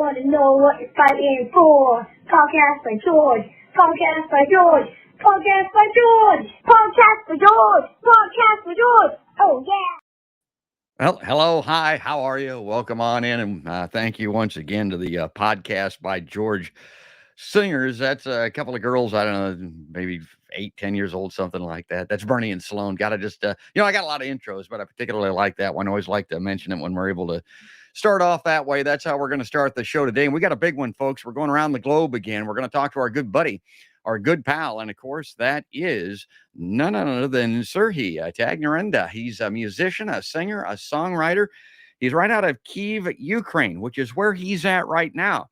want to know what you're fighting for. Podcast for George. Podcast for George. Podcast for George. Podcast for George. Podcast for George. Oh, yeah. Well, hello, hi, how are you? Welcome on in, and thank you once again to the podcast by George Singers. That's a couple of girls, I don't know, maybe 8, 10 years old, something like that. That's Bernie and Sloan. Got to just, I got a lot of intros, but I particularly like that one. I always like to mention it when we're able to start off that way. That's how we're going to start the show today. And we got a big one, folks. We're going around the globe again. We're going to talk to our good buddy, our good pal. And of course, that is none other than Serge Tiagnyriadno. He's a musician, a singer, a songwriter. He's right out of Kyiv, Ukraine, which is where he's at right now.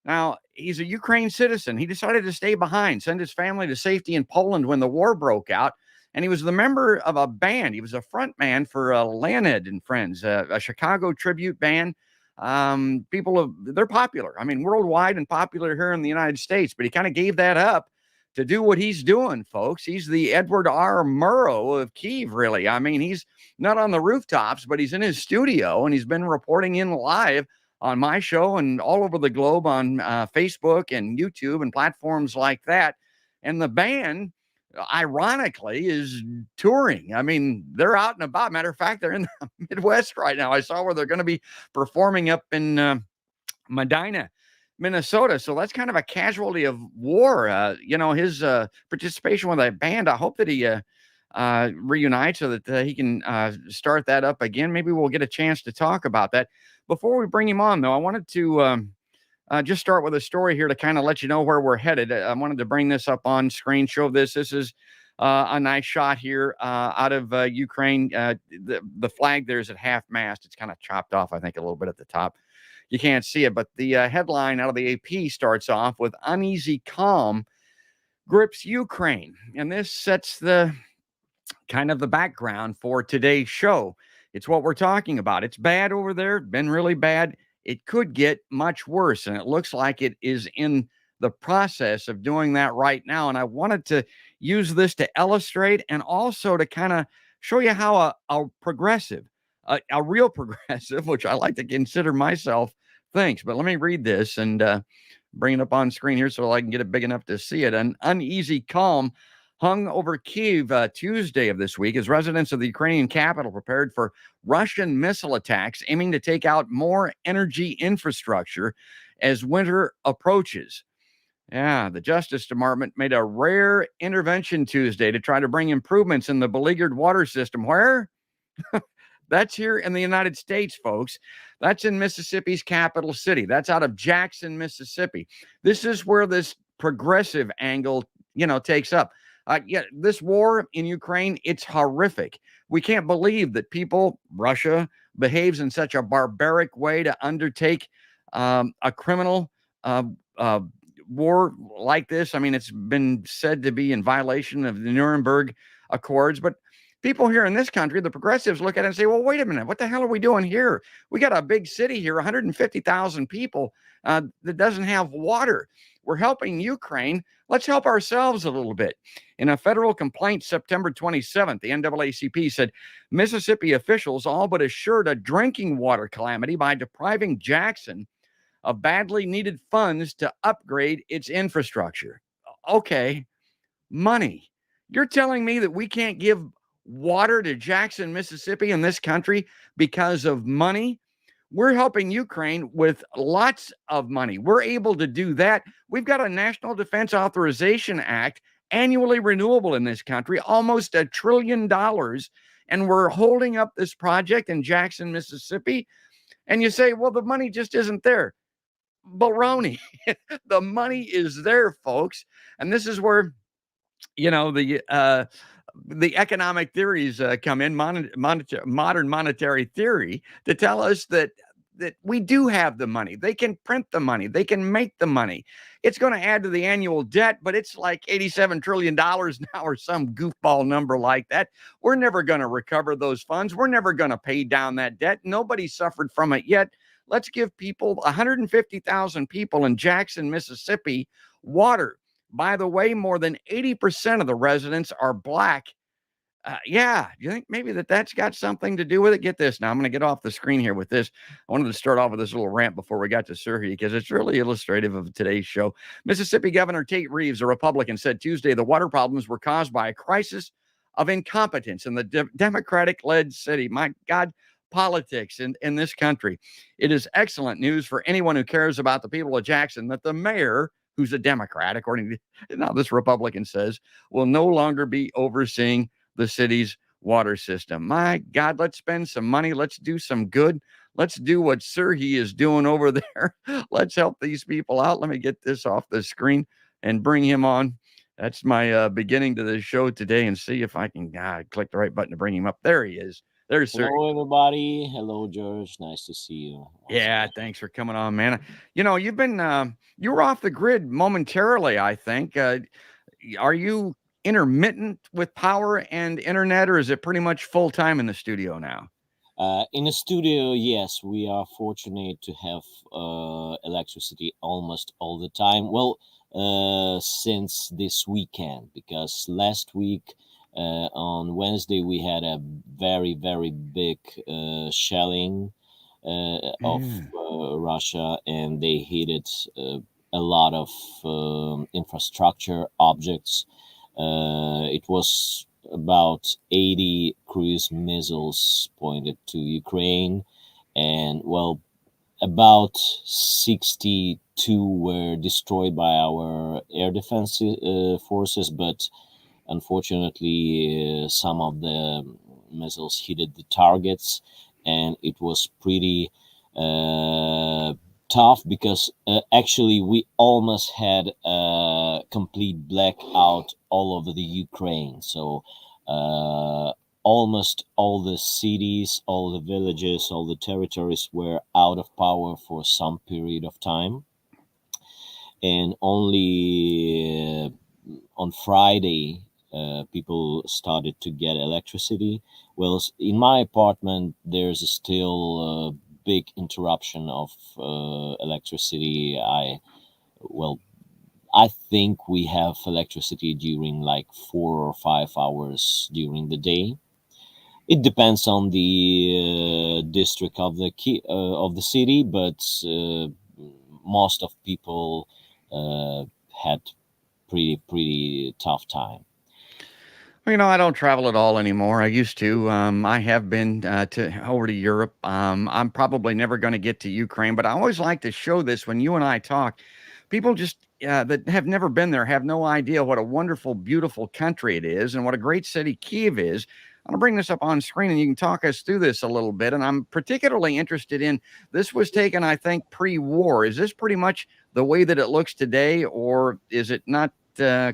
Now, he's a Ukraine citizen. He decided to stay behind, send his family to safety in Poland when the war broke out. And he was the member of a band. He was a front man for Leonid and Friends, a Chicago tribute band. They're popular. I mean, worldwide and popular here in the United States. But he kind of gave that up to do what he's doing, folks. He's the Edward R. Murrow of Kyiv, really. I mean, he's not on the rooftops, but he's in his studio, and he's been reporting in live on my show and all over the globe on Facebook and YouTube and platforms like that. And the band, ironically, is touring. I mean, they're out and about. Matter of fact, they're in the Midwest right now. I saw where they're going to be performing up in Medina, Minnesota. So that's kind of a casualty of war. His participation with that band, I hope that he reunites so that he can start that up again. Maybe we'll get a chance to talk about that. Before we bring him on, though, I wanted to just start with a story here to kind of let you know where we're headed. I wanted to bring this up on screen, show this. This is a nice shot here out of Ukraine. The flag there is at half mast. It's kind of chopped off, I think, a little bit at the top. You can't see it, but the headline out of the AP starts off with "Uneasy Calm Grips Ukraine." And this sets the kind of the background for today's show. It's what we're talking about. It's bad over there, been really bad. It could get much worse, and it looks like it is in the process of doing that right now. And I wanted to use this to illustrate and also to kind of show you how a progressive, a real progressive, which I like to consider myself, thinks. But let me read this and bring it up on screen here so I can get it big enough to see it. An uneasy calm hung over Kyiv Tuesday of this week as residents of the Ukrainian capital prepared for Russian missile attacks aiming to take out more energy infrastructure as winter approaches. Yeah, the Justice Department made a rare intervention Tuesday to try to bring improvements in the beleaguered water system. Where? That's here in the United States, folks. That's in Mississippi's capital city. That's out of Jackson, Mississippi. This is where this progressive angle, takes up. This war in Ukraine, it's horrific. We can't believe that Russia behaves in such a barbaric way to undertake a criminal war like this. I mean, it's been said to be in violation of the Nuremberg Accords, but people here in this country, the progressives, look at it and say, well, wait a minute, what the hell are we doing here? We got a big city here, 150,000 people that doesn't have water. We're helping Ukraine. Let's help ourselves a little bit. In a federal complaint September 27th, the NAACP said Mississippi officials all but assured a drinking water calamity by depriving Jackson of badly needed funds to upgrade its infrastructure. Okay, money. You're telling me that we can't give water to Jackson, Mississippi in this country because of money? We're helping Ukraine with lots of money. We're able to do that. We've got a National Defense Authorization Act, annually renewable in this country, almost $1 trillion. And we're holding up this project in Jackson, Mississippi. And you say, well, the money just isn't there. Baloney. The money is there, folks. And this is where, the economic theories come in, modern monetary theory, to tell us that we do have the money. They can print the money. They can make the money. It's going to add to the annual debt, but it's like $87 trillion now or some goofball number like that. We're never going to recover those funds. We're never going to pay down that debt. Nobody suffered from it yet. Let's give people, 150,000 people in Jackson, Mississippi, water. By the way, more than 80% of the residents are Black Yeah, you think maybe that's got something to do with it? Get this. Now I'm going to get off the screen here with this. I wanted to start off with this little rant before we got to Sergey because it's really illustrative of today's show. Mississippi Governor Tate Reeves, a Republican, said Tuesday the water problems were caused by a crisis of incompetence in the Democratic-led city. My God, politics in this country. It is excellent news for anyone who cares about the people of Jackson that the mayor, who's a Democrat, according to now this Republican says, will no longer be overseeing the city's water system. My God, let's spend some money. Let's do some good. Let's do what Sergey is doing over there. Let's help these people out. Let me get this off the screen and bring him on. That's my beginning to the show today and see if I can click the right button to bring him up. There he is. There's Sergey. Hello, everybody. Hello, George. Nice to see you. Yeah, thanks for coming on, man. You've been, you were off the grid momentarily, I think. Are you intermittent with power and internet, or is it pretty much full time in the studio now? In the studio, yes, we are fortunate to have electricity almost all the time. Well, since this weekend, because last week on Wednesday we had a very, very big shelling of Russia, and they hit a lot of infrastructure objects. It was about 80 cruise missiles pointed to Ukraine, and well, about 62 were destroyed by our air defense forces, but unfortunately some of the missiles hit the targets, and it was pretty tough because actually we almost had a complete blackout all over the Ukraine. So almost all the cities, all the villages, all the territories were out of power for some period of time. And only on Friday, people started to get electricity. Well, in my apartment, there's still big interruption of electricity. I think we have electricity during like 4 or 5 hours during the day. It depends on the district of the city, but most of people had pretty tough time. Well, I don't travel at all anymore. I used to. I have been over to Europe. I'm probably never going to get to Ukraine, but I always like to show this when you and I talk. People just that have never been there have no idea what a wonderful, beautiful country it is and what a great city Kyiv is. I'm going to bring this up on screen and you can talk us through this a little bit. And I'm particularly interested in this was taken, I think, pre-war. Is this pretty much the way that it looks today, or is it not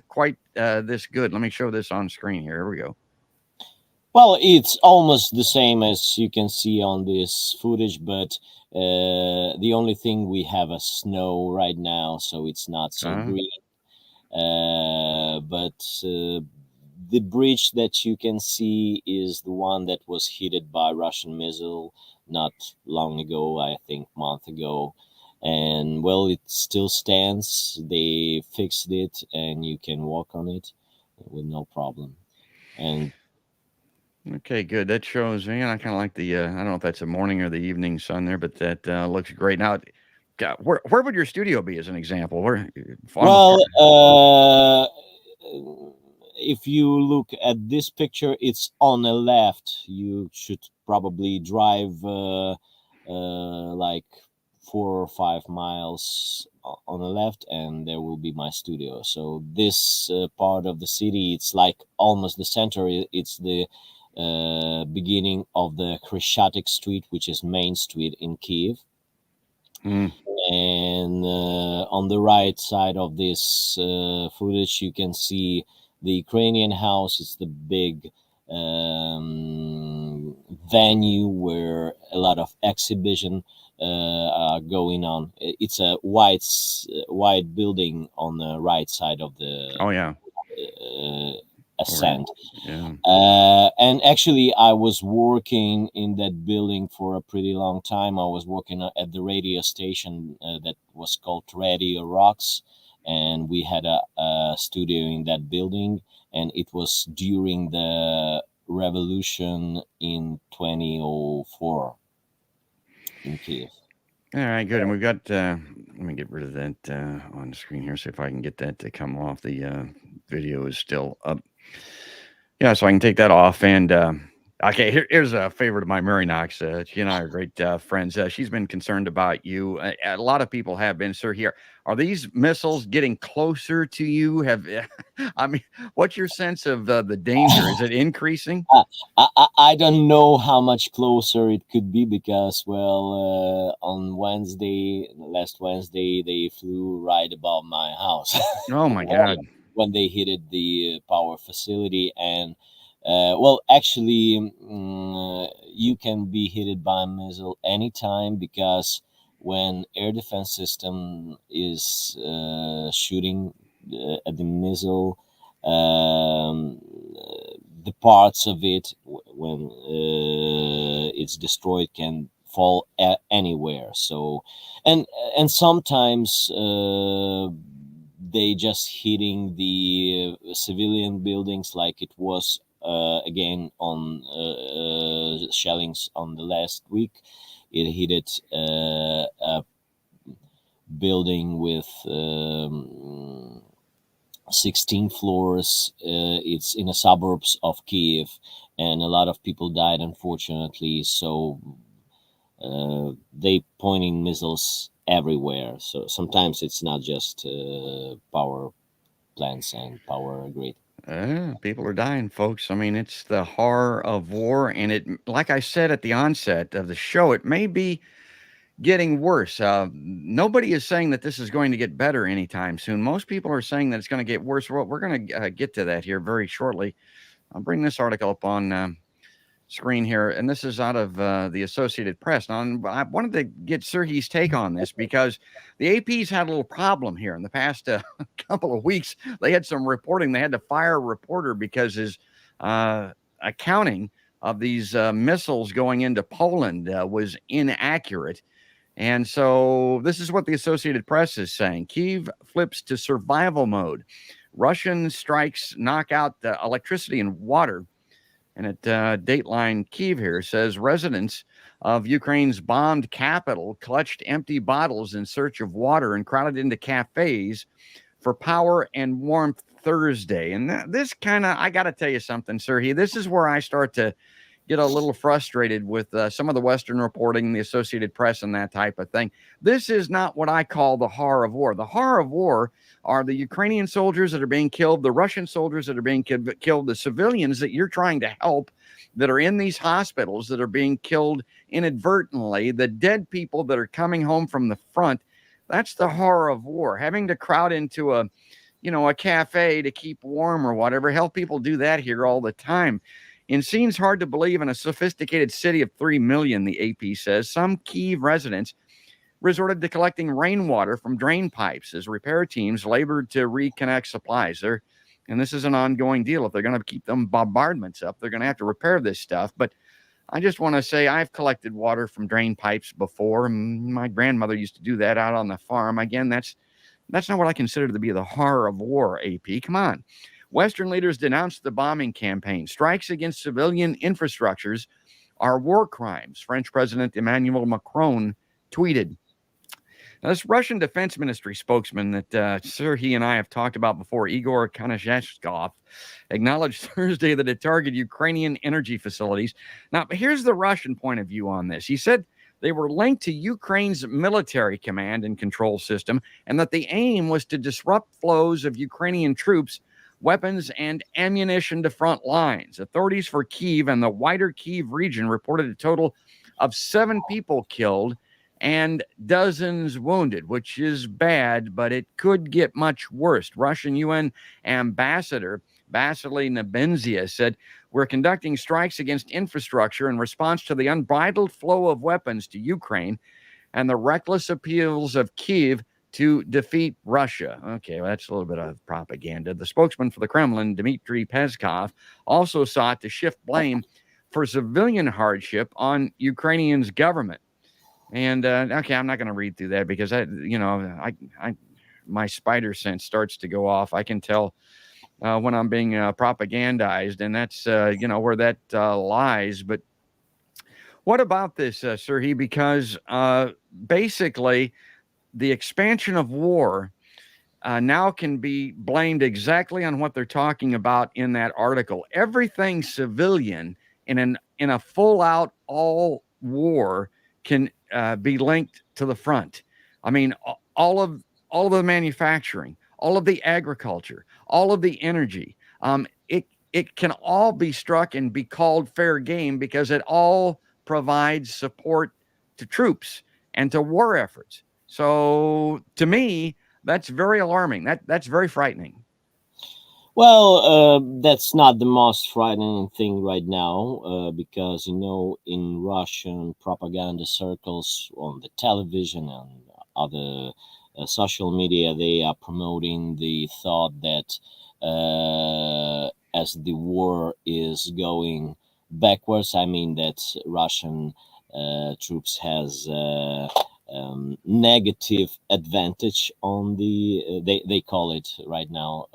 quite this good? Let me show this on screen here. Here we go. Well, it's almost the same as you can see on this footage, but the only thing we have a snow right now, so it's not so green. But the bridge that you can see is the one that was hit by Russian missile not long ago, I think month ago. And well, it still stands. They fixed it and you can walk on it with no problem. And okay, good. That shows, man. I kind of like the, I don't know if that's the morning or the evening sun there, but that looks great. Now, where would your studio be as an example? If you look at this picture, it's on the left. You should probably drive like 4 or 5 miles on the left, and there will be my studio. So this part of the city, it's like almost the center. It's the beginning of the Khreshchatyk Street, which is Main Street in Kyiv. And on the right side of this footage, you can see the Ukrainian house. It's the big venue where a lot of exhibition are going on. It's a white building on the right side of the ascent. Yeah. And actually, I was working in that building for a pretty long time. I was working at the radio station that was called Radio Rocks, and we had a studio in that building. And it was during the revolution in 2004 in Kyiv. All right, good. And we've got, let me get rid of that on the screen here, see if I can get that to come off. The video is still up. Yeah, so I can take that off. And okay, here's a favorite of mine, Mary Knox. She and I are great friends. She's been concerned about you. A lot of people have been, sir. Here, are these missiles getting closer to you? I mean, what's your sense of the danger? Is it increasing? I don't know how much closer it could be because, well, on last Wednesday, they flew right above my house. Oh my God. When they hit the power facility. And well, actually, you can be hit by a missile anytime, because when air defense system is shooting at the missile, the parts of it, when it's destroyed, can fall anywhere. So, and sometimes they just hitting the civilian buildings, like it was again on shellings on the last week. It hit a building with 16 floors. It's in the suburbs of Kyiv, and a lot of people died, unfortunately. So they pointing missiles everywhere. So sometimes it's not just power plants and power grid. People are dying, folks. I mean, it's the horror of war. And it, like I said at the onset of the show, it may be getting worse. Nobody is saying that this is going to get better anytime soon. Most people are saying that it's going to get worse. Well, we're going to get to that here very shortly. I'll bring this article up on screen here, and this is out of the Associated Press. Now, I wanted to get Sergey's take on this because the AP's had a little problem here in the past couple of weeks. They had some reporting. They had to fire a reporter because his accounting of these missiles going into Poland was inaccurate. And so this is what the Associated Press is saying. Kyiv flips to survival mode. Russian strikes knock out the electricity and water. And at Dateline Kyiv here says residents of Ukraine's bombed capital clutched empty bottles in search of water and crowded into cafes for power and warmth Thursday. And this kind of, I got to tell you something, Sergey, this is where I start to get a little frustrated with some of the Western reporting, the Associated Press, and that type of thing. This is not what I call the horror of war. The horror of war are the Ukrainian soldiers that are being killed, the Russian soldiers that are being killed, the civilians that you're trying to help that are in these hospitals that are being killed inadvertently, the dead people that are coming home from the front. That's the horror of war. Having to crowd into a cafe to keep warm or whatever. Hell, people do that here all the time. In scenes hard to believe in a sophisticated city of 3 million, the AP says, some Kyiv residents resorted to collecting rainwater from drain pipes as repair teams labored to reconnect supplies. And this is an ongoing deal. If they're going to keep them bombardments up, they're going to have to repair this stuff. But I just want to say I've collected water from drain pipes before. My grandmother used to do that out on the farm. Again, that's not what I consider to be the horror of war, AP. Come on. Western leaders denounced the bombing campaign. Strikes against civilian infrastructures are war crimes, French President Emmanuel Macron tweeted. Now, this Russian Defense Ministry spokesman that Sergey and I have talked about before, Igor Konashevskov, acknowledged Thursday that it targeted Ukrainian energy facilities. Now, here's the Russian point of view on this. He said they were linked to Ukraine's military command and control system, and that the aim was to disrupt flows of Ukrainian troops, weapons, and ammunition to front lines. Authorities for Kyiv and the wider Kyiv region reported a total of 7 people killed and dozens wounded, which is bad, but it could get much worse. Russian UN Ambassador Vasily Nebenzia said, "We're conducting strikes against infrastructure in response to the unbridled flow of weapons to Ukraine and the reckless appeals of Kyiv to defeat Russia." Okay, well, that's a little bit of propaganda. The spokesman for the Kremlin, Dmitry Peskov, also sought to shift blame for civilian hardship on Ukrainians' government. And okay, I'm not going to read through that because my spider sense starts to go off. I can tell when I'm being propagandized, and that's where that lies. But what about this, Serhii? Because basically, the expansion of war now can be blamed exactly on what they're talking about in that article. Everything civilian in a full out all war can be linked to the front. I mean, all of the manufacturing, all of the agriculture, all of the energy. It can all be struck and be called fair game because it all provides support to troops and to war efforts. So to me, that's very alarming. That's very frightening. Well, that's not the most frightening thing right now, because in Russian propaganda circles on the television and other social media, they are promoting the thought that as the war is going backwards, I mean that Russian troops has negative advantage on they call it right now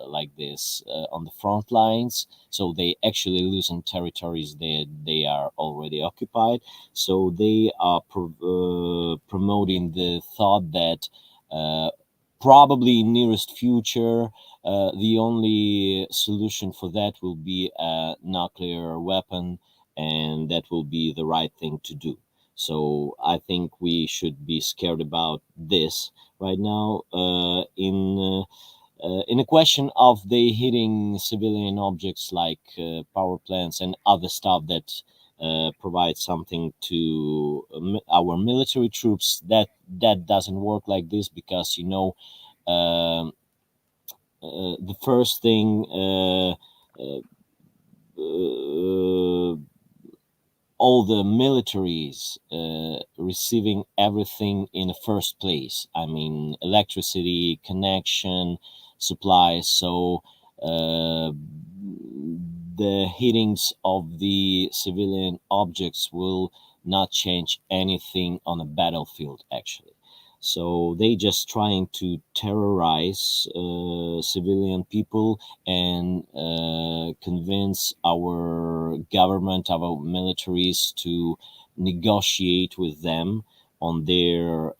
like this on the front lines, so they actually losing territories that they are already occupied. So they are promoting the thought that probably in nearest future the only solution for that will be a nuclear weapon, and that will be the right thing to do. So I think we should be scared about this right now. In a question of they hitting civilian objects like power plants and other stuff that provide something to our military troops, that doesn't work like this, because um the first thing. Uh, all the militaries receiving everything in the first place. I mean, electricity, connection, supplies. So the hittings of the civilian objects will not change anything on a battlefield, actually. So they just trying to terrorize civilian people and convince our government, our militaries to negotiate with them on their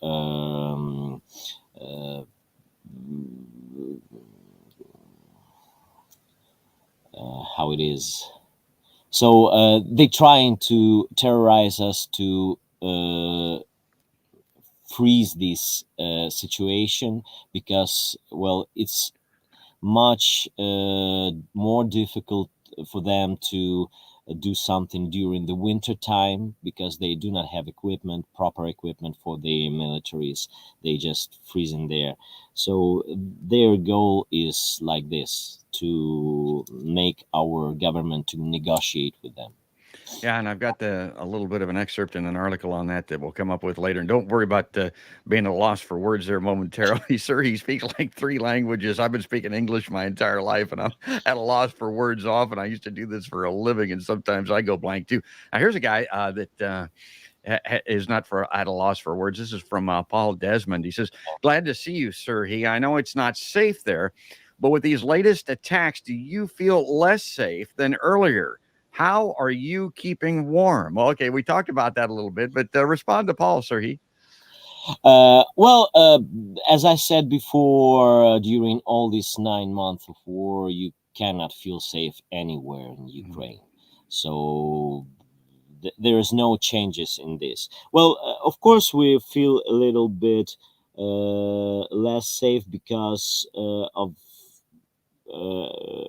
how it is. So they trying to terrorize us to freeze this situation, because well, it's much more difficult for them to do something during the winter time, because they do not have proper equipment for the militaries. They just freezing there. So their goal is like this, to make our government to negotiate with them. Yeah, and I've got a little bit of an excerpt in an article on that we'll come up with later. And don't worry about being at a loss for words there momentarily, sir. He speaks like 3 languages. I've been speaking English my entire life, and I'm at a loss for words often. I used to do this for a living, and sometimes I go blank too. Now, here's a guy that is not at a loss for words. This is from Paul Desmond. He says, "Glad to see you, sir. I know it's not safe there, but with these latest attacks, do you feel less safe than earlier? How are you keeping warm?" Well, okay, we talked about that a little bit, but respond to Paul, sir. Well, as I said before, during all these 9 months of war, you cannot feel safe anywhere in Ukraine. So there is no changes in this. Well, of course, we feel a little bit less safe because of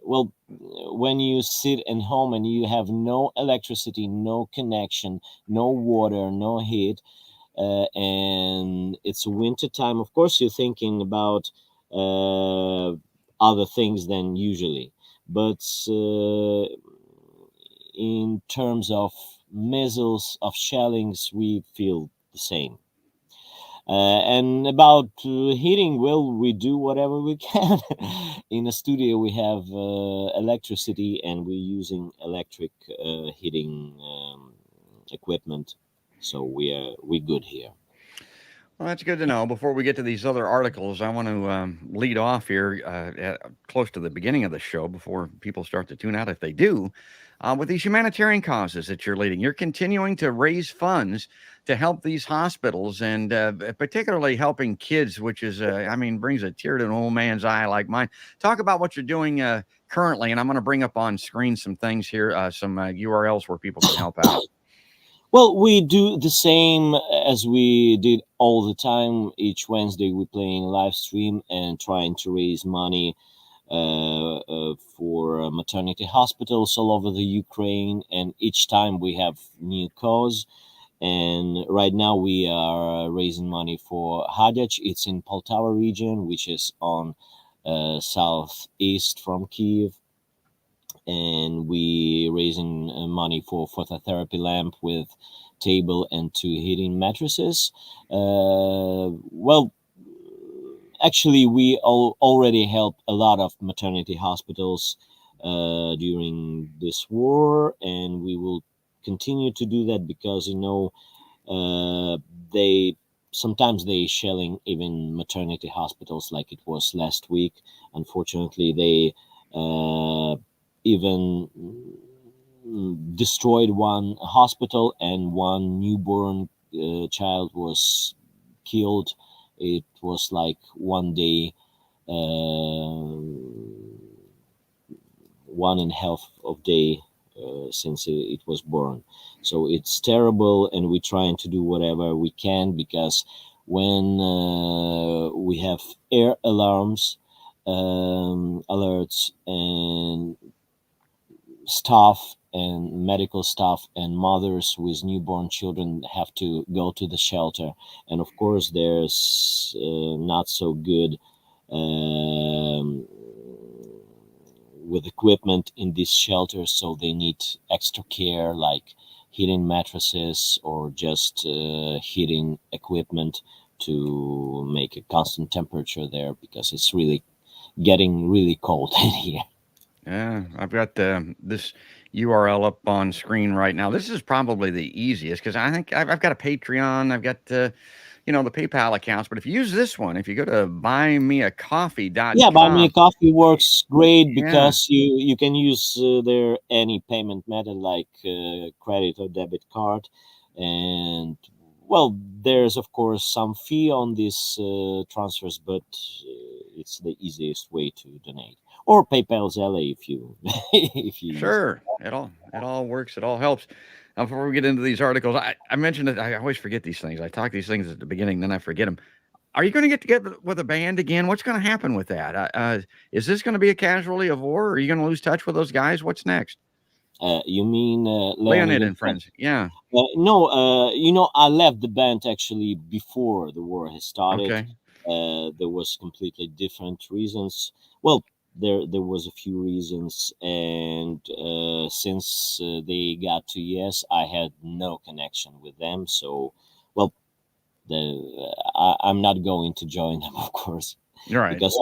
well, when you sit at home and you have no electricity, no connection, no water, no heat, and it's winter time, of course you're thinking about other things than usually. But in terms of missiles, of shellings, we feel the same. And about heating, well, we do whatever we can. In the studio, we have electricity, and we're using electric heating equipment, so we're good here. Well, that's good to know. Before we get to these other articles, I want to lead off here close to the beginning of the show before people start to tune out, if they do, with these humanitarian causes that you're leading. You're continuing to raise funds to help these hospitals and particularly helping kids, which is, brings a tear to an old man's eye like mine. Talk about what you're doing currently, and I'm going to bring up on screen some things here, some URLs where people can help out. Well, we do the same as we did all the time. Each Wednesday, we play in a live stream and trying to raise money for maternity hospitals all over the Ukraine. And each time we have new cause. And right now we are raising money for Hadach. It's in Poltava region, which is on southeast from Kyiv. And we raising money for phototherapy lamp with table and 2 heating mattresses. Well, actually, we already helped a lot of maternity hospitals during this war, and we will continue to do that because they sometimes they shelling even maternity hospitals like it was last week. Unfortunately, they even destroyed one hospital and one newborn child was killed. It was like one day, 1.5 of day since it was born. So it's terrible, and we're trying to do whatever we can because when we have air alarms, alerts, and staff and medical staff and mothers with newborn children have to go to the shelter, and of course there's not so good with equipment in these shelters, so they need extra care like heating mattresses or just heating equipment to make a constant temperature there because it's really getting really cold in here. Yeah, I've got this URL up on screen right now. This is probably the easiest because I think I've got a Patreon. I've got, the PayPal accounts. But if you use this one, if you go to Yeah, buy me a buymeacoffee.com, coffee works great yeah, because you can use there any payment method like credit or debit card, and well, there's of course some fee on these transfers, but it's the easiest way to donate. Or PayPal Zelle if you if you use it. sure, it all works. It all helps. Now, before we get into these articles, I mentioned that I always forget these things. I talk these things at the beginning, then I forget them. Are you going to get together with a band again? What's going to happen with that? Is this going to be a casualty of war? Or are you going to lose touch with those guys? What's next? You mean Leonid Leonid and and friends? friends. Yeah. No, I left the band actually before the war has started. Okay. There was completely different reasons. Well, there was a few reasons, and since they got to yes, I had no connection with them. So, well, I'm not going to join them, of course, You're right. because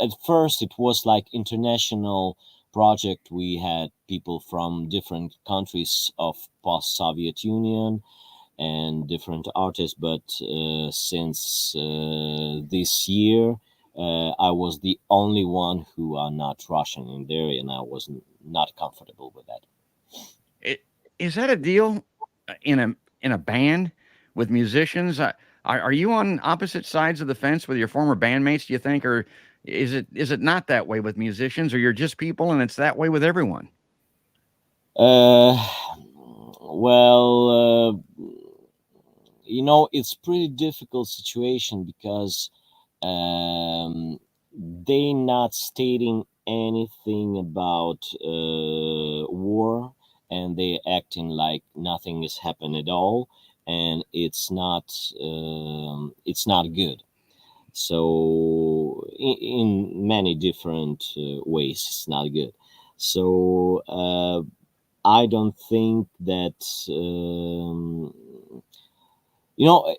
at first it was like international project. We had people from different countries of post-Soviet Union and different artists, but since this year, I was the only one who are not Russian in there, and I was not comfortable with that. It, is that a deal in a band with musicians? Are you on opposite sides of the fence with your former bandmates? Do you think, or is it not that way with musicians, or you're just people and it's that way with everyone? Uh, well, it's pretty difficult situation because they not stating anything about war, and they acting like nothing has happened at all, and it's not good. So in many different ways it's not good. So I don't think that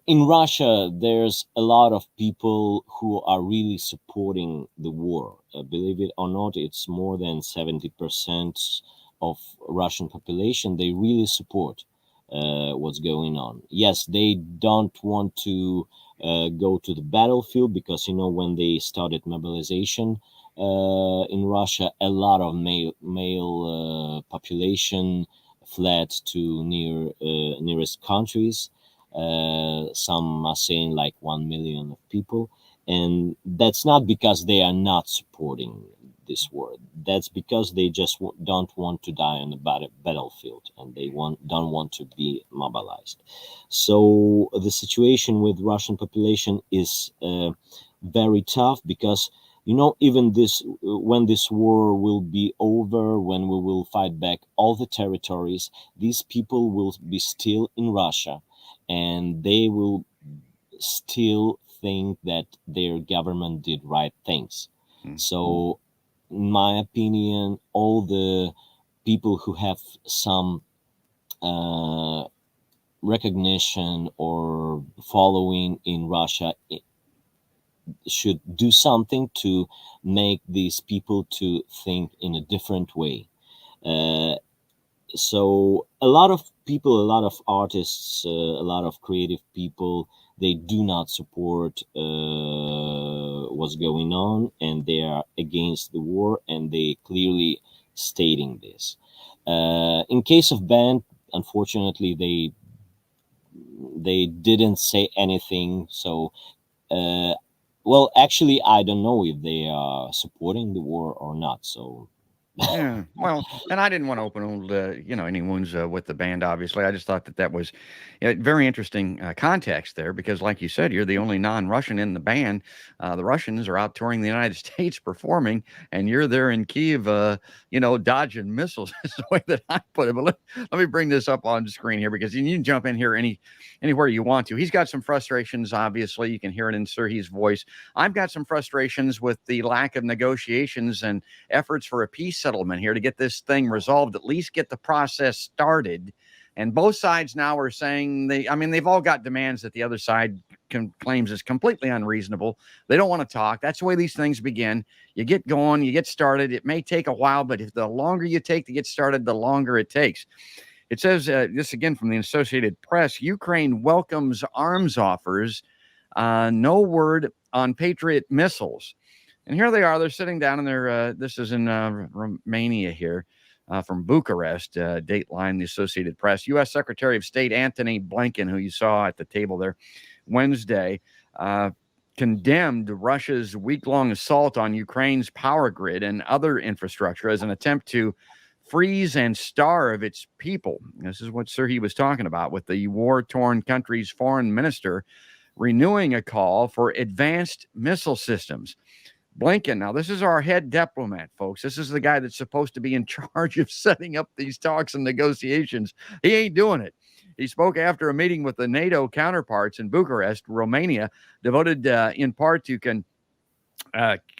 in Russia, there's a lot of people who are really supporting the war. Believe it or not, it's more than 70% of Russian population. They really support what's going on. Yes, they don't want to go to the battlefield, because when they started mobilization in Russia, a lot of male population fled to nearest countries. Some are saying like 1 million of people, and that's not because they are not supporting this war. That's because they just don't want to die on the battlefield, and they don't want to be mobilized. So the situation with Russian population is very tough, because even this when this war will be over, when we will fight back all the territories, these people will be still in Russia, and they will still think that their government did right things. So in my opinion, all the people who have some recognition or following in Russia should do something to make these people to think in a different way. So a lot of people, a lot of artists, a lot of creative people, they do not support what's going on, and they are against the war, and they clearly stating this. In case of band, unfortunately, they didn't say anything. So well, actually, I don't know if they are supporting the war or not. So Yeah, well, and I didn't want to open old, any wounds with the band. Obviously, I just thought that was very interesting context there, because, like you said, you're the only non-Russian in the band. The Russians are out touring the United States performing, and you're there in Kyiv, dodging missiles. Is the way that I put it. But let me bring this up on screen here, because you can jump in here anywhere you want to. He's got some frustrations. Obviously, you can hear it in Sergei's voice. I've got some frustrations with the lack of negotiations and efforts for a peace settlement here to get this thing resolved, at least get the process started. And both sides now are saying they've all got demands that the other side claims is completely unreasonable. They don't want to talk. That's the way these things begin. You get going, you get started. It may take a while, but if the longer you take to get started, the longer it takes. It says, this again from the Associated Press, Ukraine welcomes arms offers, no word on Patriot missiles. And here they are. They're sitting down, and this is in Romania here, from Bucharest, Dateline, the Associated Press. U.S. Secretary of State Antony Blinken, who you saw at the table there Wednesday, condemned Russia's week-long assault on Ukraine's power grid and other infrastructure as an attempt to freeze and starve its people. This is what Sergei was talking about, with the war-torn country's foreign minister renewing a call for advanced missile systems. Blinken, now this is our head diplomat, folks. This is the guy that's supposed to be in charge of setting up these talks and negotiations. He ain't doing it. He spoke after a meeting with the NATO counterparts in Bucharest, Romania, devoted in part to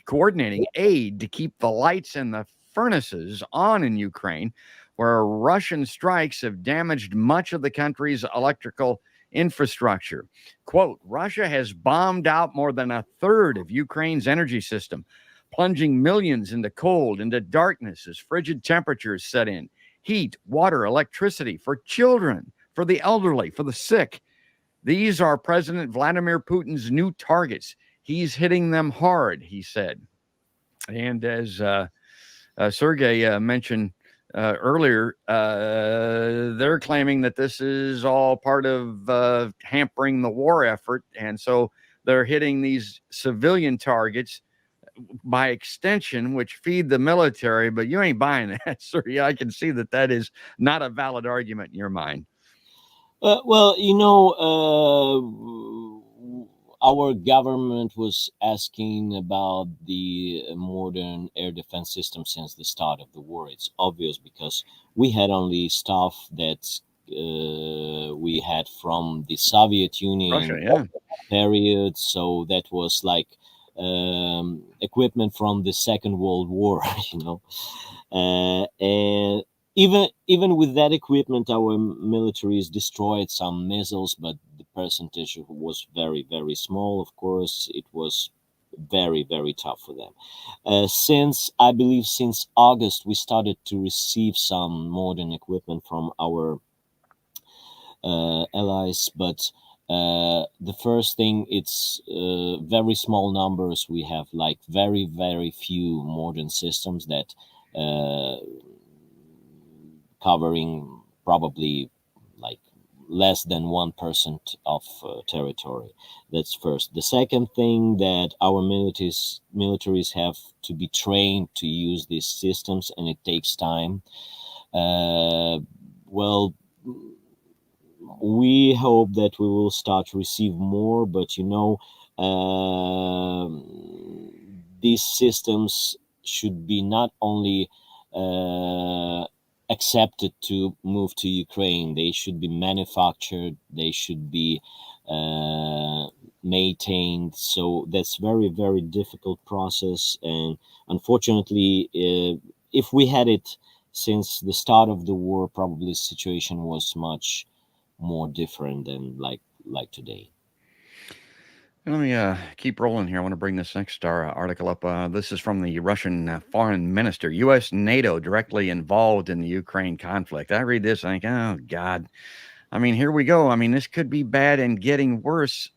coordinating aid to keep the lights and the furnaces on in Ukraine, where Russian strikes have damaged much of the country's electrical infrastructure. Quote, Russia has bombed out more than a third of Ukraine's energy system, plunging millions into cold, into darkness as frigid temperatures set in. Heat, water, electricity for children, for the elderly, for the sick. These are President Vladimir Putin's new targets. He's hitting them hard, he said. And as Sergei mentioned earlier, they're claiming that this is all part of hampering the war effort. And so they're hitting these civilian targets by extension, which feed the military. But you ain't buying that, Sergei. I can see that is not a valid argument in your mind. Well, our government was asking about the modern air defense system since the start of the war. It's obvious, because we had only stuff that we had from the Soviet Union Russia, period. So that was like equipment from the Second World War, and even with that equipment, our militaries destroyed some missiles, but the percentage was very, very small. Of course, it was very, very tough for them. Since August, we started to receive some modern equipment from our allies, but The first thing, it's very small numbers. We have like very, very few modern systems that covering probably like less than 1% of territory. That's first. The second thing, that our militaries have to be trained to use these systems, and it takes time. Well, we hope that we will start to receive more, but these systems should be not only accepted to move to Ukraine, they should be manufactured, they should be maintained. So that's very, very difficult process, and unfortunately, if we had it since the start of the war, probably the situation was much more different than like today. Let me keep rolling here. I want to bring this next article up. This is from the Russian foreign minister. U.S. NATO directly involved in the Ukraine conflict. I read this, I think, oh, God. I mean, here we go. I mean, this could be bad and getting worse.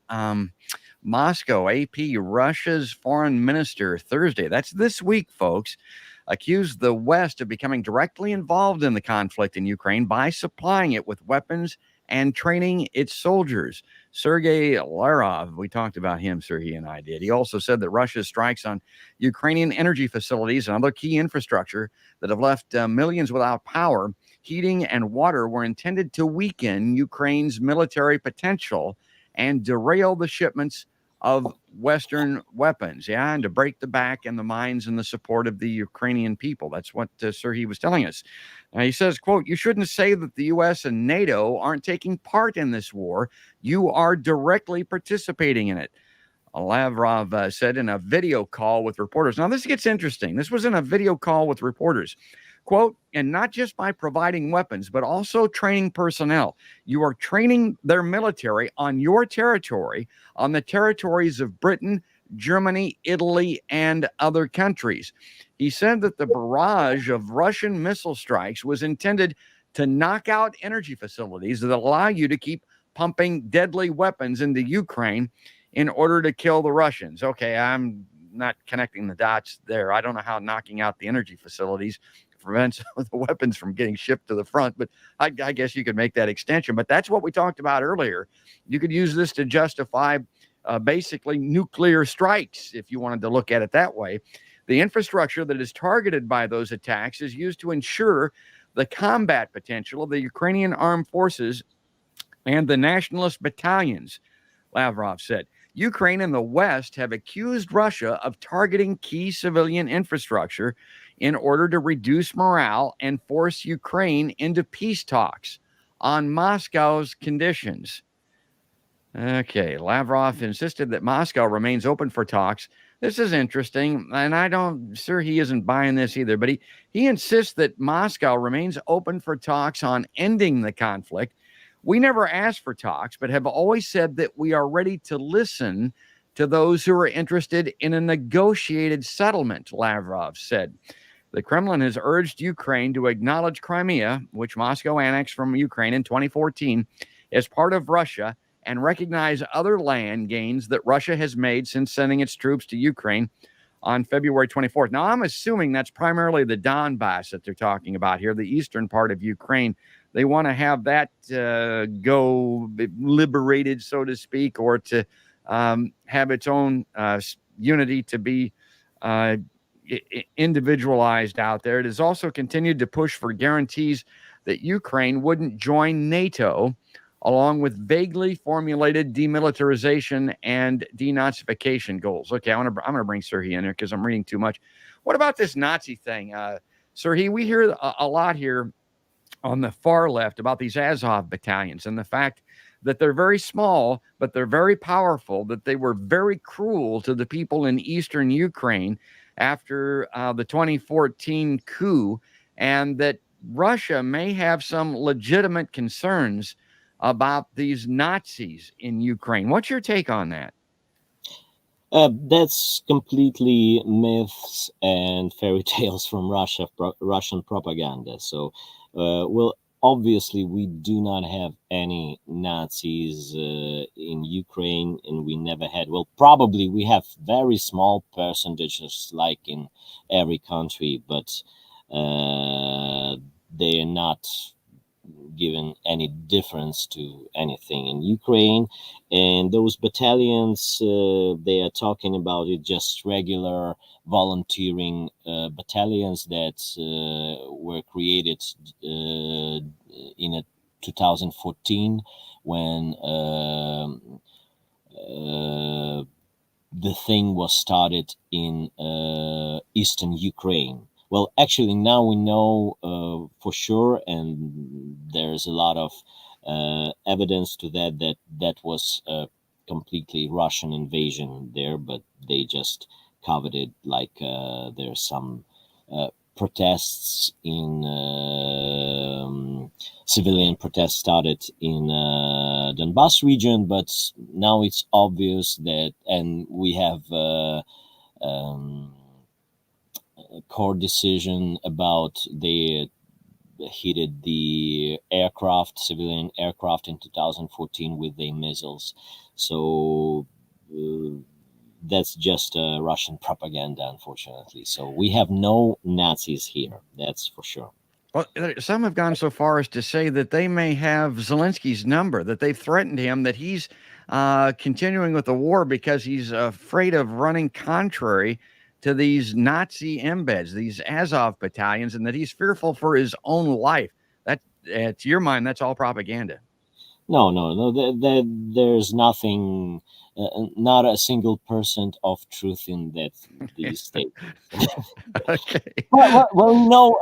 Moscow, AP, Russia's foreign minister Thursday, that's this week, folks, accused the West of becoming directly involved in the conflict in Ukraine by supplying it with weapons and training its soldiers. Sergei Lavrov, we talked about him, Sergei and I did. He also said that Russia's strikes on Ukrainian energy facilities and other key infrastructure that have left millions without power, heating, and water were intended to weaken Ukraine's military potential and derail the shipments of Western weapons, and to break the back and the minds and the support of the Ukrainian people. That's what Sergei was telling us. He says, quote, "You shouldn't say that the U.S. and NATO aren't taking part in this war. You are directly participating in it," Lavrov said in a video call with reporters. Now, this gets interesting. This was in a video call with reporters. Quote, "And not just by providing weapons, but also training personnel. You are training their military on your territory, on the territories of Britain, Germany, Italy, and other countries." He said that the barrage of Russian missile strikes was intended to knock out energy facilities that allow you to keep pumping deadly weapons into Ukraine in order to kill the Russians. Okay, I'm not connecting the dots there. I don't know how knocking out the energy facilities prevents the weapons from getting shipped to the front, but I guess you could make that extension. But that's what we talked about earlier. You could use this to justify basically nuclear strikes, if you wanted to look at it that way. The infrastructure that is targeted by those attacks is used to ensure the combat potential of the Ukrainian armed forces and the nationalist battalions, Lavrov said. Ukraine and the West have accused Russia of targeting key civilian infrastructure in order to reduce morale and force Ukraine into peace talks on Moscow's conditions. Okay, Lavrov insisted that Moscow remains open for talks. This is interesting, and he isn't buying this either, but he insists that Moscow remains open for talks on ending the conflict. "We never asked for talks, but have always said that we are ready to listen to those who are interested in a negotiated settlement," Lavrov said. The Kremlin has urged Ukraine to acknowledge Crimea, which Moscow annexed from Ukraine in 2014, as part of Russia, and recognize other land gains that Russia has made since sending its troops to Ukraine on February 24th. Now, I'm assuming that's primarily the Donbass that they're talking about here, the eastern part of Ukraine. They want to have that go liberated, so to speak, or to have its own unity to be individualized out there. It has also continued to push for guarantees that Ukraine wouldn't join NATO, along with vaguely formulated demilitarization and denazification goals. Okay, I'm going to bring Sergei in there because I'm reading too much. What about this Nazi thing? Sergei, we hear a lot here on the far left about these Azov battalions and the fact that they're very small, but they're very powerful, that they were very cruel to the people in eastern Ukraine after the 2014 coup, and that Russia may have some legitimate concerns about these Nazis in Ukraine. What's your take on that? That's completely myths and fairy tales from Russian propaganda. So, well, obviously we do not have any Nazis in Ukraine, and we never had. Well, probably we have very small percentages, like in every country, but they are not given any difference to anything in Ukraine. And those battalions, they are talking about it, just regular volunteering battalions that were created in 2014 when the thing was started in eastern Ukraine. Well, actually, now we know for sure, and there's a lot of evidence to that was a completely Russian invasion there, but they just covered it like there's some protests in civilian protests started in Donbass region, but now it's obvious that, and we have court decision about they hit the aircraft, civilian aircraft, in 2014 with their missiles. So that's just Russian propaganda, unfortunately. So we have no Nazis here, that's for sure. Well, some have gone so far as to say that they may have Zelensky's number, that they've threatened him, that he's continuing with the war because he's afraid of running contrary to these Nazi embeds, these Azov battalions, and that he's fearful for his own life. That, to your mind, that's all propaganda. No. There's nothing, not a single % of truth in these statements. Okay. Well,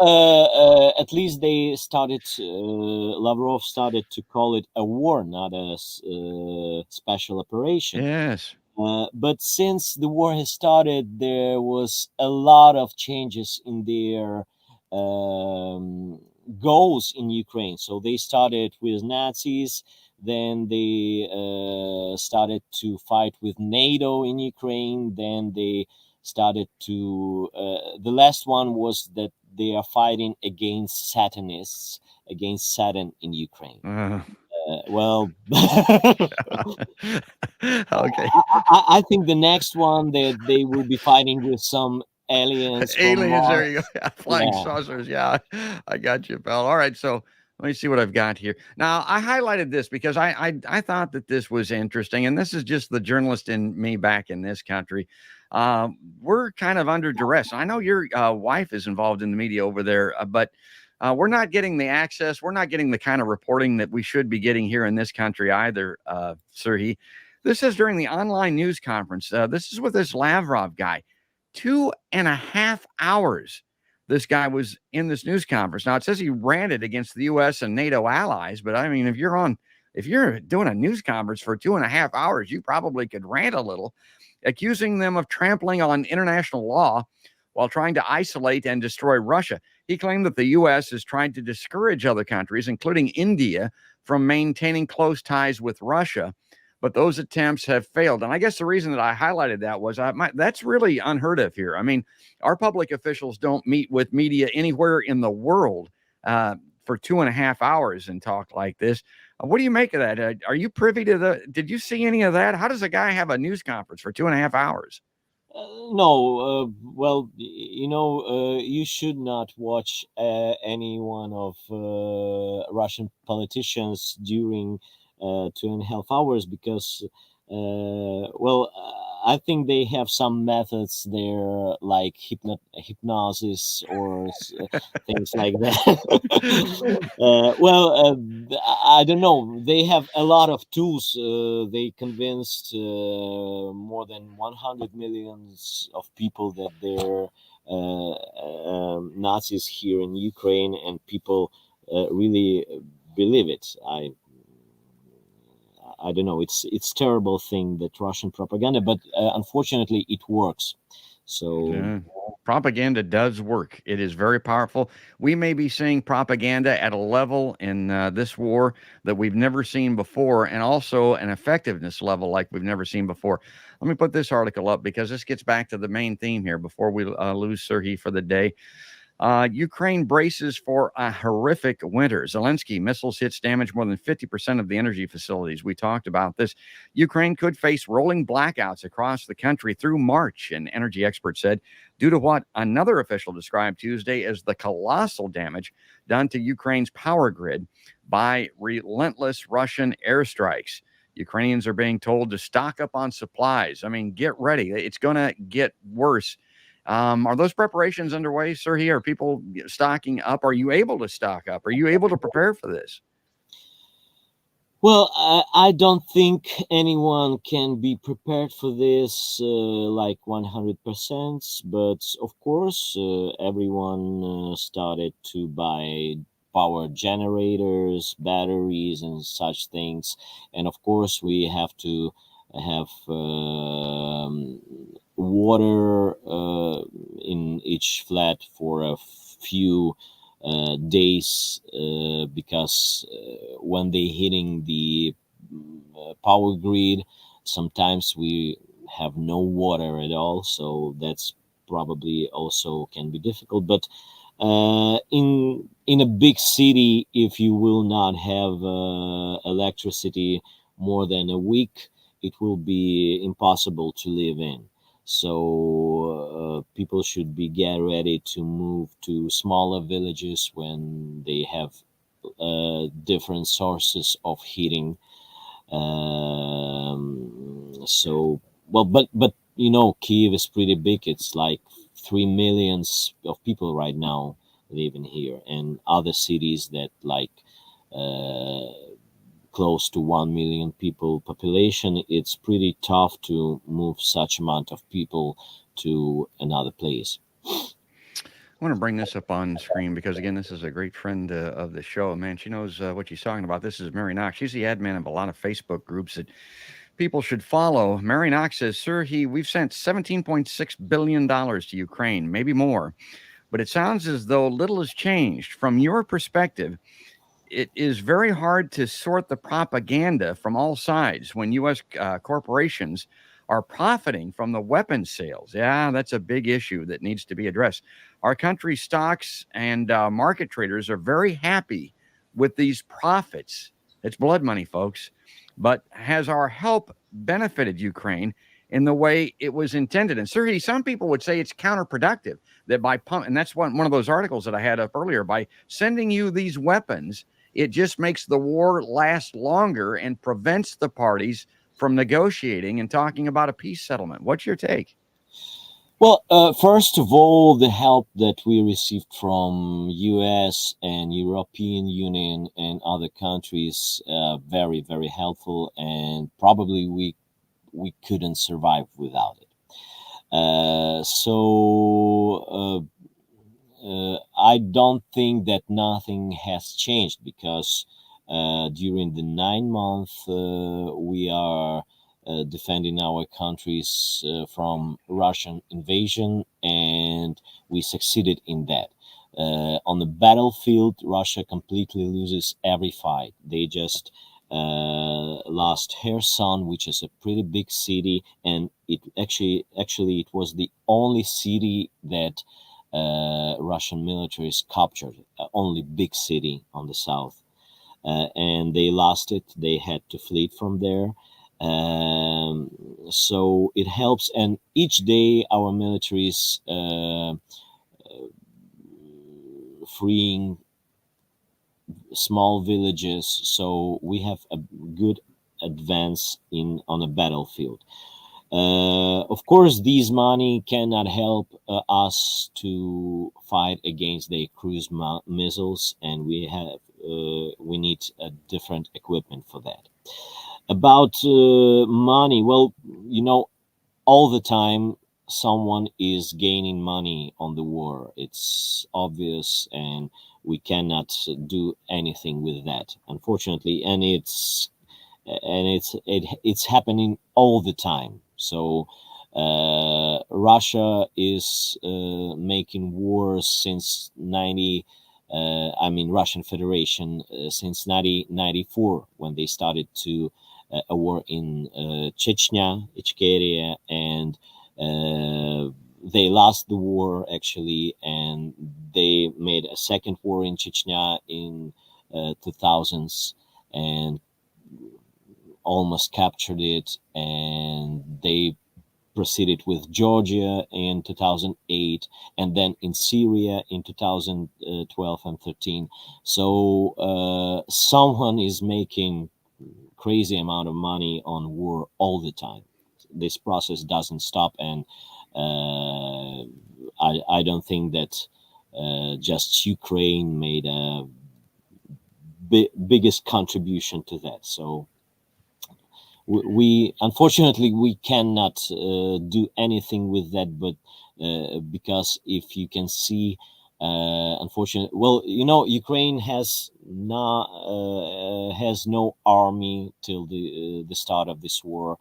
at least they started. Lavrov started to call it a war, not a special operation. Yes. But since the war has started, there was a lot of changes in their goals in Ukraine. So they started with Nazis, then they started to fight with NATO in Ukraine, then they started to the last one was that they are fighting against Satanists, against Satan in Ukraine. Well, okay. I think the next one that they will be fighting with some aliens. Aliens, there you go. Flying saucers. Yeah, I got you, pal. All right, so let me see what I've got here. Now, I highlighted this because I thought that this was interesting, and this is just the journalist in me back in this country. We're kind of under duress. I know your wife is involved in the media over there, but we're not getting the access. We're not getting the kind of reporting that we should be getting here in this country either, Sergey. This is during the online news conference. This is with this Lavrov guy. 2.5 hours this guy was in this news conference. Now, it says he ranted against the U.S. and NATO allies, but I mean, if you're doing a news conference for 2.5 hours, you probably could rant a little, accusing them of trampling on international law while trying to isolate and destroy Russia. He claimed that the U.S. is trying to discourage other countries, including India, from maintaining close ties with Russia, but those attempts have failed. And I guess the reason that I highlighted that was that's really unheard of here. I mean, our public officials don't meet with media anywhere in the world for 2.5 hours and talk like this. What do you make of that? Are you privy to did you see any of that? How does a guy have a news conference for 2.5 hours? No, well, you should not watch any one of Russian politicians during 2.5 hours because, I think they have some methods there, like hypnosis or things like that. I don't know. They have a lot of tools. They convinced more than 100 millions of people that they're Nazis here in Ukraine, and people really believe it. I don't know. It's terrible thing, that Russian propaganda, but unfortunately it works. So propaganda does work. It is very powerful. We may be seeing propaganda at a level in this war that we've never seen before, and also an effectiveness level like we've never seen before. Let me put this article up because this gets back to the main theme here before we lose Sergey for the day. Ukraine braces for a horrific winter. Zelensky, missiles hits damage more than 50% of the energy facilities. We talked about this. Ukraine could face rolling blackouts across the country through March, an energy expert said, due to what another official described Tuesday as the colossal damage done to Ukraine's power grid by relentless Russian airstrikes. Ukrainians are being told to stock up on supplies. I mean, get ready. It's going to get worse. Are those preparations underway, Sergey? Are people stocking up? Are you able to stock up? Are you able to prepare for this? Well, I don't think anyone can be prepared for this like 100%, but of course, everyone started to buy power generators, batteries, and such things. And of course, we have to have water in each flat for a few days because when they hitting the power grid, sometimes we have no water at all, so that's probably also can be difficult. But in a big city, if you will not have electricity more than a week, it will be impossible to live in. So people should be get ready to move to smaller villages when they have different sources of heating. So well, but you know, Kyiv is pretty big. It's like 3 million of people right now living here, and other cities that like close to 1 million people population. It's pretty tough to move such amount of people to another place. I want to bring this up on screen because, again, this is a great friend of the show. Man, she knows what she's talking about. This is Mary Knox. She's the admin of a lot of Facebook groups that people should follow. Mary Knox says, Sir, we've sent $17.6 billion to Ukraine, maybe more, but it sounds as though little has changed. From your perspective, it is very hard to sort the propaganda from all sides when U.S. Corporations are profiting from the weapons sales. Yeah, that's a big issue that needs to be addressed. Our country's stocks and market traders are very happy with these profits. It's blood money, folks. But has our help benefited Ukraine in the way it was intended? And certainly some people would say it's counterproductive that by and that's one of those articles that I had up earlier, by sending you these weapons, it just makes the war last longer and prevents the parties from negotiating and talking about a peace settlement. What's your take? Well, first of all, the help that we received from U.S. and European Union and other countries, very, very helpful, and probably we couldn't survive without it. I don't think that nothing has changed because during the 9 months we are defending our countries from Russian invasion, and we succeeded in that. On the battlefield, Russia completely loses every fight. They just lost Kherson, which is a pretty big city, and it actually it was the only city that Russian militaries captured, only big city on the south, and they lost it. They had to flee from there. So it helps, and each day our militaries freeing small villages, so we have a good advance on a battlefield. Of course, these money cannot help us to fight against the cruise missiles, and we need a different equipment for that. About money, well, you know, all the time someone is gaining money on the war. It's obvious, and we cannot do anything with that, unfortunately. And it's happening all the time. So Russia is making wars since Russian Federation since 1994, when they started to a war in Chechnya, Ichkeria, and they lost the war actually, and they made a second war in Chechnya in 2000s and almost captured it, and they proceeded with Georgia in 2008, and then in Syria in 2012 and 13. So someone is making crazy amount of money on war all the time. This process doesn't stop, and I don't think that just Ukraine made a biggest contribution to that. So we unfortunately we cannot do anything with that, but because if you can see, unfortunately, well, Ukraine has no army till the start of this war.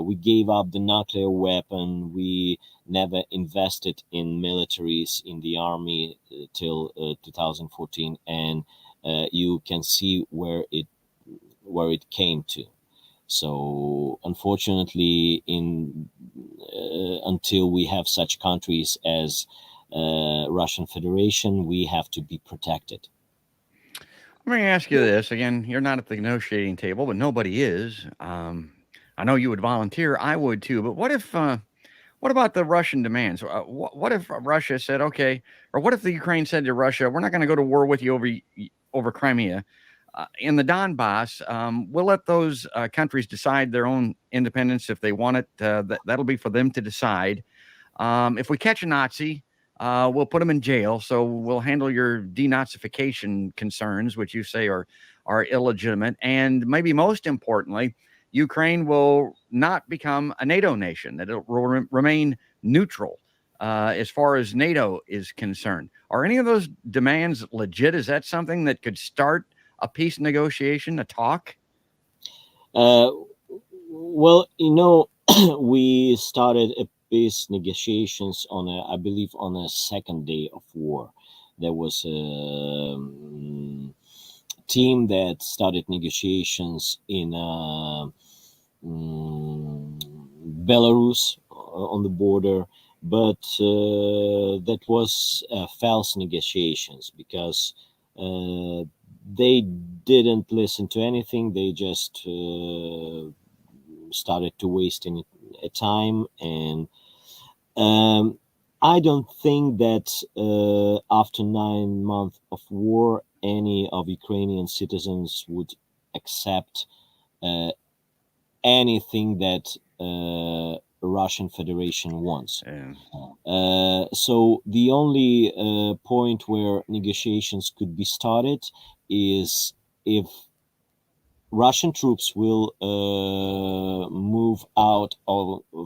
We gave up the nuclear weapon. We never invested in militaries in the army till 2014, and you can see where it came to. So unfortunately, until we have such countries as Russian Federation, we have to be protected. Let me ask you this again. You're not at the negotiating table, but nobody is. I know you would volunteer. I would too. But what about the Russian demands? What if Russia said, okay, or what if the Ukraine said to Russia, we're not going to go to war with you over Crimea? In the Donbass, we'll let those countries decide their own independence if they want it. That'll be for them to decide. If we catch a Nazi, we'll put them in jail. So we'll handle your denazification concerns, which you say are illegitimate. And maybe most importantly, Ukraine will not become a NATO nation, that it will remain neutral as far as NATO is concerned. Are any of those demands legit? Is that something that could start a peace negotiation, a talk? Well, we started a peace negotiations I believe on a second day of war. There was a team that started negotiations in Belarus on the border, but that was false negotiations because they didn't listen to anything. They just started to waste a time, and I don't think that after 9 months of war, any of Ukrainian citizens would accept anything that Russian Federation wants. So the only point where negotiations could be started is if Russian troops will move out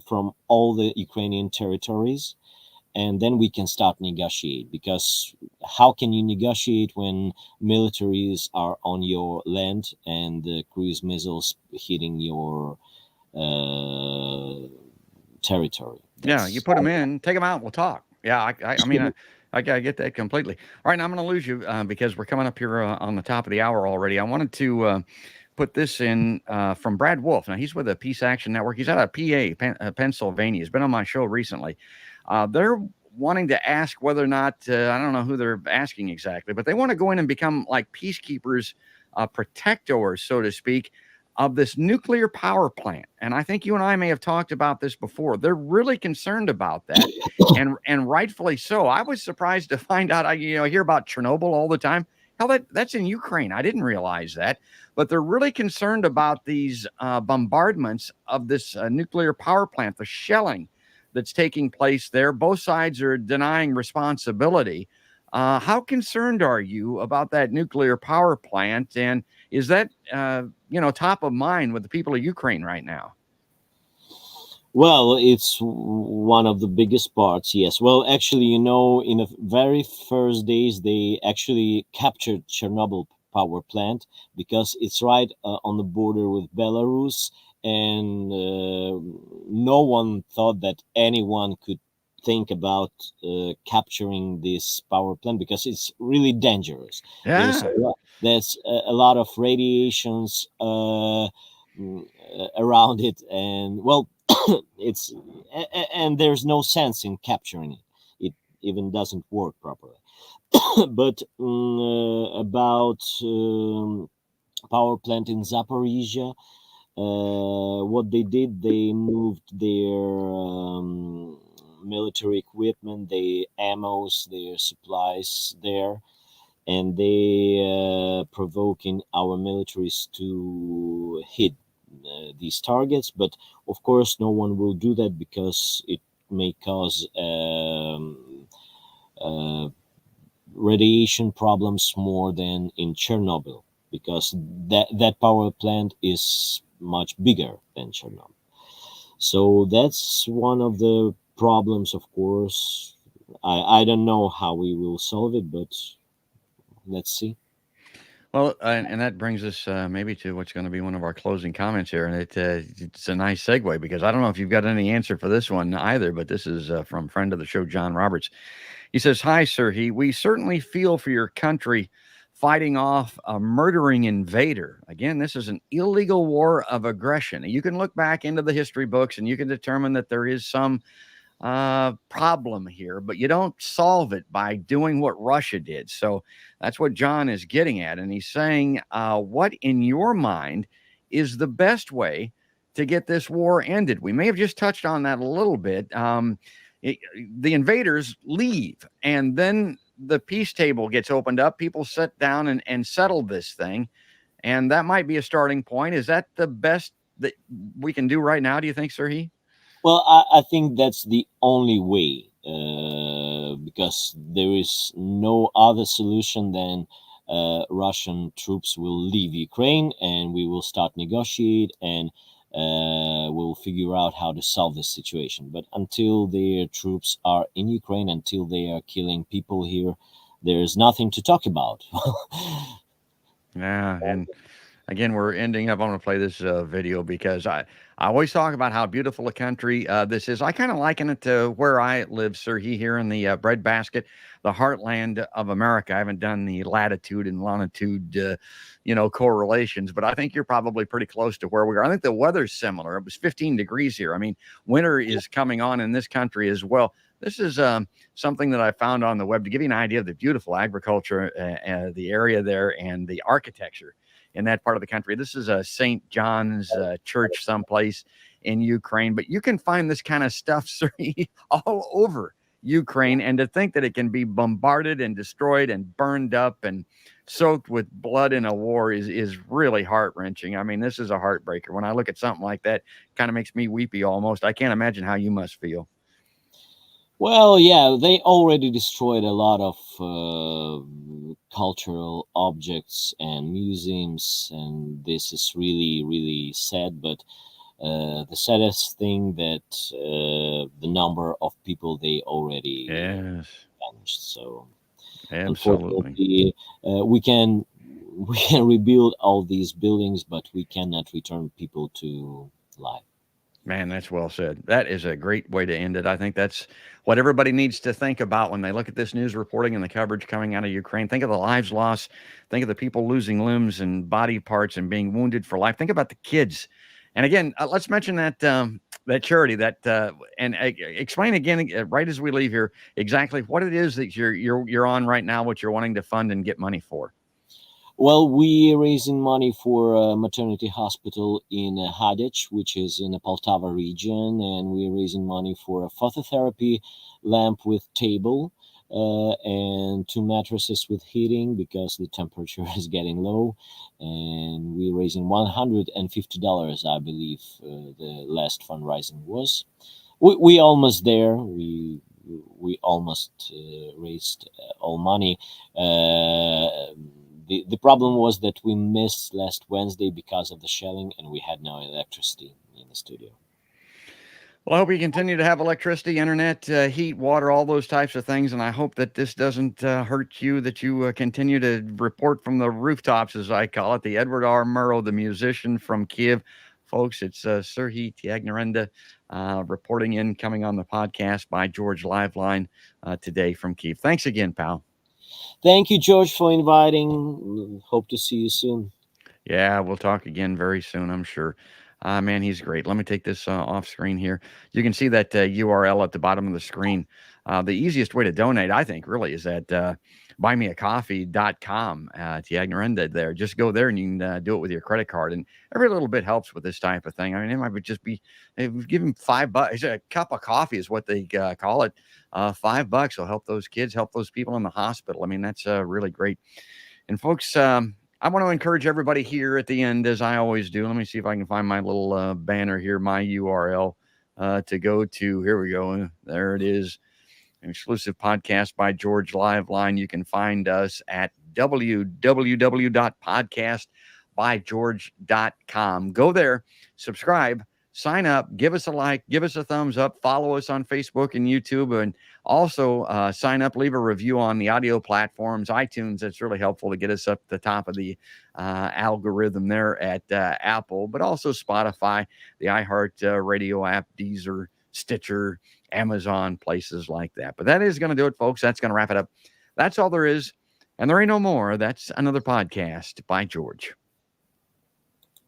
from all the Ukrainian territories, and then we can start negotiate. Because how can you negotiate when militaries are on your land and the cruise missiles hitting your territory? Yeah, you put them in, take them out, we'll talk. Yeah, I mean, I get that completely. All right, now I'm going to lose you because we're coming up here on the top of the hour already. I wanted to put this in from Brad Wolf. Now, he's with the Peace Action Network. He's out of PA, Pennsylvania. He's been on my show recently. They're wanting to ask whether or not, I don't know who they're asking exactly, but they want to go in and become like peacekeepers, protectors, so to speak, of this nuclear power plant. And I think you and I may have talked about this before. They're really concerned about that, and rightfully so. I was surprised to find out, I hear about Chernobyl all the time. Hell, that's in Ukraine. I didn't realize that. But they're really concerned about these bombardments of this nuclear power plant, the shelling that's taking place there. Both sides are denying responsibility. How concerned are you about that nuclear power plant? And is that, top of mind with the people of Ukraine right now? Well, it's one of the biggest parts, yes. Well, actually, in the very first days, they actually captured Chernobyl power plant because it's right on the border with Belarus, and no one thought that anyone could think about capturing this power plant because it's really dangerous. Yeah. There's a lot of radiations around it, and well, and there's no sense in capturing it. even doesn't work properly. But about power plant in Zaporizhia, what they did, they moved their military equipment, their ammos, their supplies there, and they provoking our militaries to hit these targets. But of course, no one will do that because it may cause uh, radiation problems more than in Chernobyl, because that power plant is much bigger than Chernobyl. So that's one of the problems, of course. I don't know how we will solve it, but let's see. Well, and that brings us maybe to what's going to be one of our closing comments here, and it's a nice segue because I don't know if you've got any answer for this one either, but this is from friend of the show, John Roberts. He says, "Hi, sir. We certainly feel for your country fighting off a murdering invader. Again, this is an illegal war of aggression. You can look back into the history books and you can determine that there is some problem here, but you don't solve it by doing what Russia did." So that's what John is getting at. And he's saying, what in your mind is the best way to get this war ended? We may have just touched on that a little bit. It, the invaders leave, and then the peace table gets opened up. People sit down and settle this thing. And that might be a starting point. Is that the best that we can do right now, do you think, Serhii? Well, I think that's the only way, because there is no other solution than Russian troops will leave Ukraine and we will start negotiate, and we'll figure out how to solve this situation. But until their troops are in Ukraine, until they are killing people here, there's nothing to talk about. Yeah, and again, we're ending up. I'm going to play this video because I always talk about how beautiful a country this is. I kind of liken it to where I live, Serhii, here in the breadbasket, the heartland of America. I haven't done the latitude and longitude, correlations, but I think you're probably pretty close to where we are. I think the weather's similar. It was 15 degrees here. I mean, winter is coming on in this country as well. This is something that I found on the web to give you an idea of the beautiful agriculture, the area there, and the architecture in that part of the country. This is a St. John's church someplace in Ukraine, but you can find this kind of stuff all over Ukraine. And to think that it can be bombarded and destroyed and burned up and soaked with blood in a war is really heart-wrenching. I mean, this is a heartbreaker. When I look at something like that, it kind of makes me weepy almost. I can't imagine how you must feel. Well, yeah, they already destroyed a lot of cultural objects and museums, and this is really, really sad. But the saddest thing that the number of people they already vanished. So, Absolutely. unfortunately, we can rebuild all these buildings, but we cannot return people to life. Man, that's well said. That is a great way to end it. I think that's what everybody needs to think about when they look at this news reporting and the coverage coming out of Ukraine. Think of the lives lost. Think of the people losing limbs and body parts and being wounded for life. Think about the kids. And again, let's mention that that charity and explain again right as we leave here exactly what it is that you're on right now, what you're wanting to fund and get money for. Well, we're raising money for a maternity hospital in Hadych, which is in the Poltava region, and we're raising money for a phototherapy lamp with table and 2 mattresses with heating because the temperature is getting low. And we're raising $150, I believe the last fundraising was. We almost there. We almost raised all money. The problem was that we missed last Wednesday because of the shelling, and we had no electricity in the studio. Well, I hope you continue to have electricity, internet, heat, water, all those types of things. And I hope that this doesn't hurt you, that you continue to report from the rooftops, as I call it. The Edward R. Murrow, the musician from Kyiv. Folks, it's Serge Tiagnyriadno reporting in, coming on the podcast by George Liveline today from Kyiv. Thanks again, pal. Thank you, George, for inviting. Hope to see you soon. Yeah, we'll talk again very soon, I'm sure. Man, he's great. Let me take this off screen here. You can see that URL at the bottom of the screen. The easiest way to donate, I think, really, is at buymeacoffee.com. Tiagnyriadno there. Just go there and you can do it with your credit card. And every little bit helps with this type of thing. I mean, it might just be, give him $5. A cup of coffee is what they call it. $5 will help those kids, help those people in the hospital. I mean, that's really great. And folks, I want to encourage everybody here at the end, as I always do. Let me see if I can find my little banner here, my URL to go to. Here we go. There it is. An exclusive podcast by George Live Line. You can find us at www.podcastbygeorge.com. Go there, subscribe, sign up, give us a like, give us a thumbs up, follow us on Facebook and YouTube, and also sign up, leave a review on the audio platforms, iTunes. That's really helpful to get us up the top of the algorithm there at Apple, but also Spotify, the iHeart Radio app, Deezer, Stitcher, Amazon, places like that. But that is going to do it, folks. That's going to wrap it up. That's all there is. And there ain't no more. That's another podcast by George.